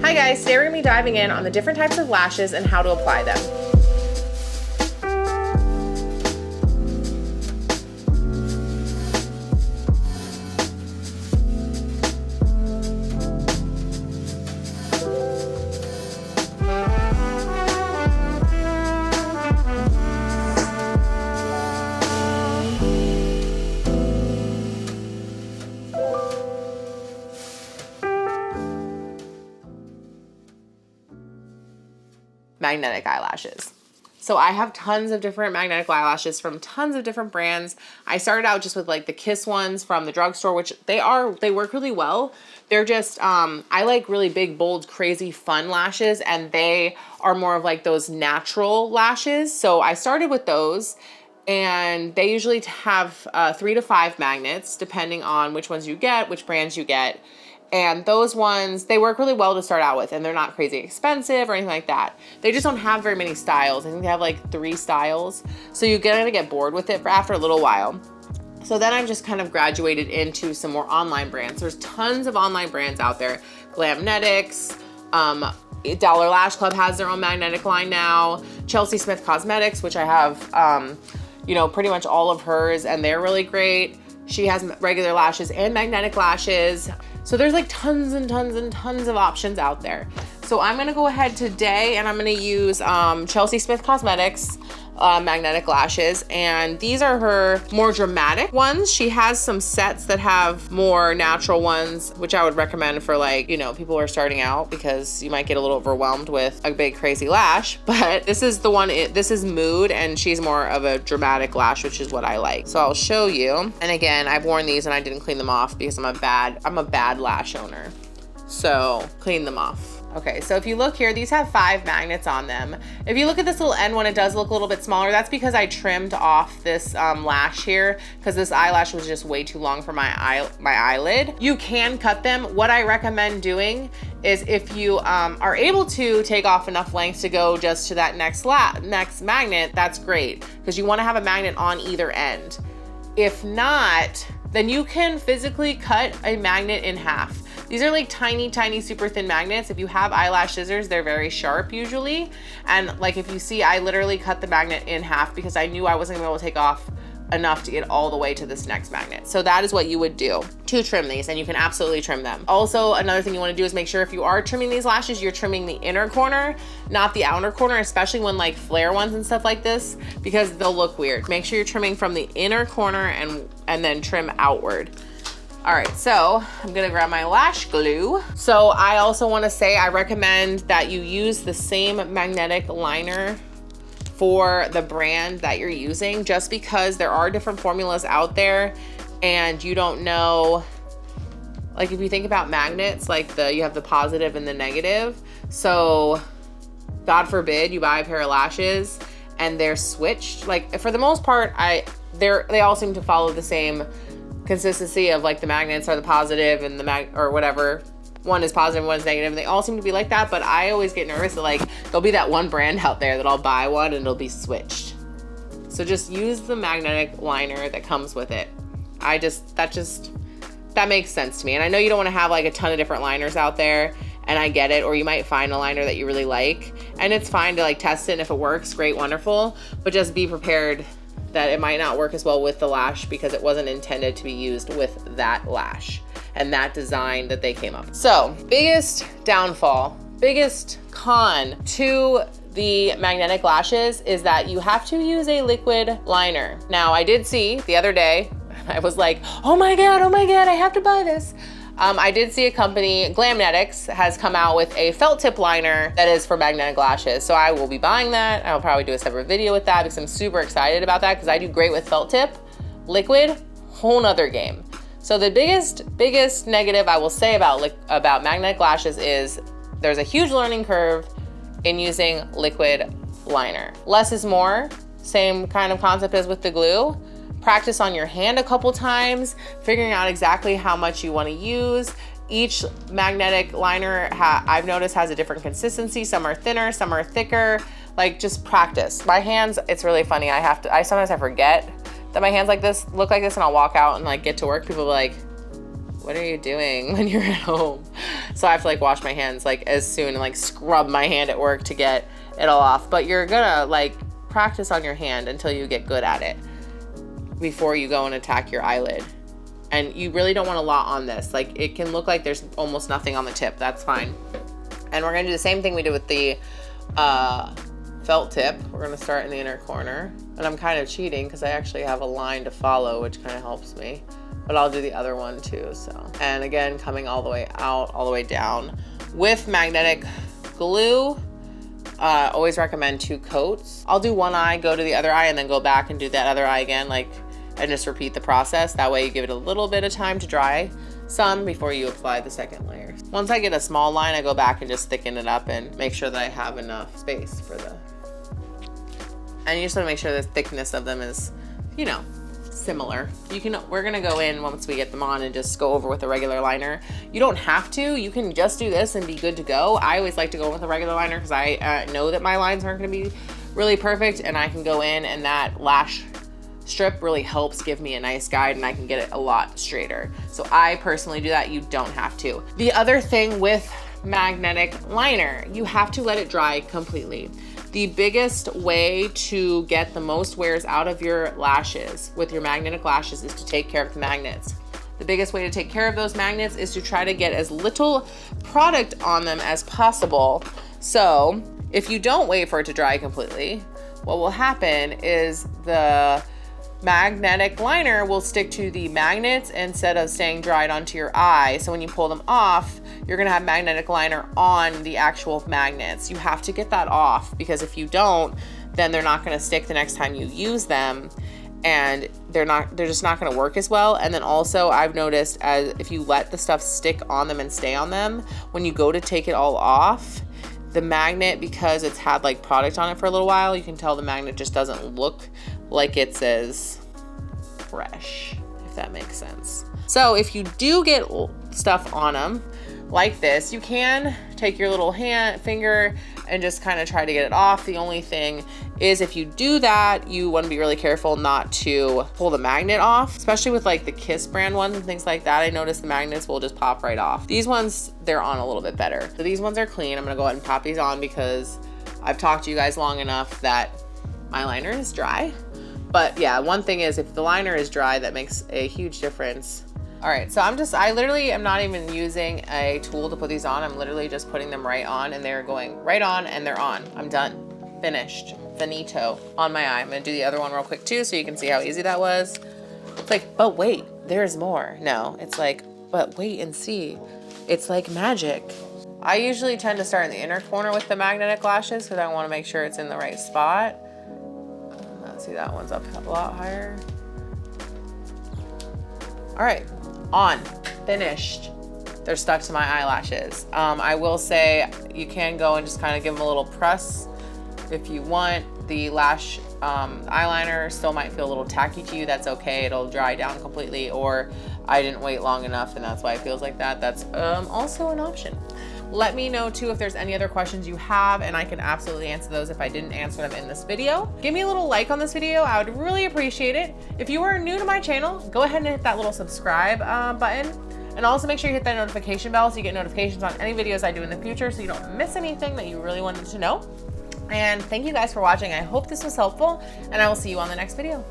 Hi guys, today we're gonna be diving in on the different types of lashes and how to apply them. Magnetic eyelashes. So I have tons of different magnetic eyelashes from tons of different brands. I started out just with like the Kiss ones from the drugstore, which they work really well. They're just, I like really big, bold, crazy, fun lashes, and they are more of like those natural lashes. So I started with those, and they usually have 3 to 5 magnets, depending on which ones you get, which brands you get. And those ones, they work really well to start out with, and they're not crazy expensive or anything like that. They just don't have very many styles. I think they have like 3 styles. So you're gonna get bored with it for after a little while. So then I've just kind of graduated into some more online brands. There's tons of online brands out there. Glamnetics, Dollar Lash Club has their own magnetic line now. Chelsea Smith Cosmetics, which I have, you know, pretty much all of hers, and they're really great. She has regular lashes and magnetic lashes. So there's like tons and tons and tons of options out there. So I'm gonna go ahead today and I'm gonna use Chelsea Smith Cosmetics magnetic lashes, and these are her more dramatic ones. She has some sets that have more natural ones, which I would recommend for, like, you know, people who are starting out, because you might get a little overwhelmed with a big crazy lash. But this is the one, this is Mood, and she's more of a dramatic lash, which is what I like. So I'll show you. And again, I've worn these and I didn't clean them off because I'm a bad lash owner. So clean them off. Okay, so if you look here, these have 5 magnets on them. If you look at this little end one, it does look a little bit smaller. That's because I trimmed off this lash here, because this eyelash was just way too long for my eyelid. You can cut them. What I recommend doing is, if you are able to take off enough length to go just to that next magnet, that's great, because you want to have a magnet on either end. If not, then you can physically cut a magnet in half. These are like tiny, tiny, super thin magnets. If you have eyelash scissors, they're very sharp usually. And like, if you see, I literally cut the magnet in half because I knew I wasn't gonna be able to take off enough to get all the way to this next magnet. So that is what you would do to trim these, and you can absolutely trim them. Also, another thing you wanna do is make sure if you are trimming these lashes, you're trimming the inner corner, not the outer corner, especially when like flare ones and stuff like this, because they'll look weird. Make sure you're trimming from the inner corner and then trim outward. All right, so I'm gonna grab my lash glue. So I also wanna say, I recommend that you use the same magnetic liner for the brand that you're using, just because there are different formulas out there and you don't know, like if you think about magnets, like you have the positive and the negative. So God forbid you buy a pair of lashes and they're switched. Like, for the most part, they all seem to follow the same consistency of, like, the magnets are the positive and or whatever. One is positive, one is negative, and they all seem to be like that. But I always get nervous that, like, there'll be that one brand out there that I'll buy one and it'll be switched. So just use the magnetic liner that comes with it. That makes sense to me. And I know you don't want to have like a ton of different liners out there, and I get it. Or you might find a liner that you really like, and it's fine to like test it, and if it works, great, wonderful. But just be prepared that it might not work as well with the lash, because it wasn't intended to be used with that lash and that design that they came up with. So, biggest downfall, biggest con to the magnetic lashes is that you have to use a liquid liner. Now, I did see the other day, I was like, oh my God, I have to buy this. I did see a company, Glamnetics, has come out with a felt tip liner that is for magnetic lashes. So I will be buying that. I'll probably do a separate video with that because I'm super excited about that, because I do great with felt tip. Liquid, whole nother game. So the biggest negative I will say about magnetic lashes is there's a huge learning curve in using liquid liner. Less is more, same kind of concept as with the glue. Practice on your hand a couple times, figuring out exactly how much you want to use. Each magnetic liner, I've noticed, has a different consistency. Some are thinner, some are thicker. Like, just practice. My hands, it's really funny. Sometimes I forget that my hands look like this, and I'll walk out and like get to work. People will be like, what are you doing when you're at home? So I have to like wash my hands like as soon and like scrub my hand at work to get it all off. But you're gonna like practice on your hand until you get good at it before you go and attack your eyelid. And you really don't want a lot on this. Like it can look like there's almost nothing on the tip. That's fine. And we're gonna do the same thing we did with the felt tip. We're gonna start in the inner corner. And I'm kind of cheating because I actually have a line to follow, which kind of helps me. But I'll do the other one too, so. And again, coming all the way out, all the way down. With magnetic glue, always recommend 2 coats. I'll do one eye, go to the other eye, and then go back and do that other eye again, like, and just repeat the process. That way you give it a little bit of time to dry some before you apply the second layer. Once I get a small line, I go back and just thicken it up and make sure that I have enough space for the, and you just want to make sure the thickness of them is, you know, similar. We're gonna go in once we get them on and just go over with a regular liner. You don't have to, you can just do this and be good to go. I always like to go with a regular liner because I know that my lines aren't gonna be really perfect, and I can go in and that lash strip really helps give me a nice guide and I can get it a lot straighter. So I personally do that. You don't have to. The other thing with magnetic liner, you have to let it dry completely. The biggest way to get the most wears out of your lashes with your magnetic lashes is to take care of the magnets. The biggest way to take care of those magnets is to try to get as little product on them as possible. So if you don't wait for it to dry completely, what will happen is the magnetic liner will stick to the magnets instead of staying dried onto your eye. So when you pull them off, you're gonna have magnetic liner on the actual magnets. You have to get that off because if you don't, then they're not gonna stick the next time you use them, and they're just not gonna work as well. And then also I've noticed as if you let the stuff stick on them and stay on them, when you go to take it all off, the magnet, because it's had like product on it for a little while, you can tell the magnet just doesn't look like it's as fresh, if that makes sense. So if you do get stuff on them like this, you can take your little finger and just kind of try to get it off. The only thing is if you do that, you want to be really careful not to pull the magnet off, especially with like the Kiss brand ones and things like that. I noticed the magnets will just pop right off. These ones, they're on a little bit better. So these ones are clean. I'm gonna go ahead and pop these on because I've talked to you guys long enough that my liner is dry. But yeah, one thing is if the liner is dry, that makes a huge difference. All right, so I literally am not even using a tool to put these on. I'm literally just putting them right on, and they're going right on and they're on. I'm done, finished, finito on my eye. I'm gonna do the other one real quick too so you can see how easy that was. It's like, but wait, there's more. No, it's like, but wait and see. It's like magic. I usually tend to start in the inner corner with the magnetic lashes because I wanna make sure it's in the right spot. See, that one's up a lot higher. All right, on, finished. They're stuck to my eyelashes. I will say you can go and just kind of give them a little press if you want. The lash eyeliner still might feel a little tacky to you. That's okay, it'll dry down completely, or I didn't wait long enough and that's why it feels like that. That's also an option. Let me know too if there's any other questions you have, and I can absolutely answer those if I didn't answer them in this video. Give me a little like on this video, I would really appreciate it. If you are new to my channel, go ahead and hit that little subscribe button, and also make sure you hit that notification bell so you get notifications on any videos I do in the future so you don't miss anything that you really wanted to know. And thank you guys for watching. I hope this was helpful, and I will see you on the next video.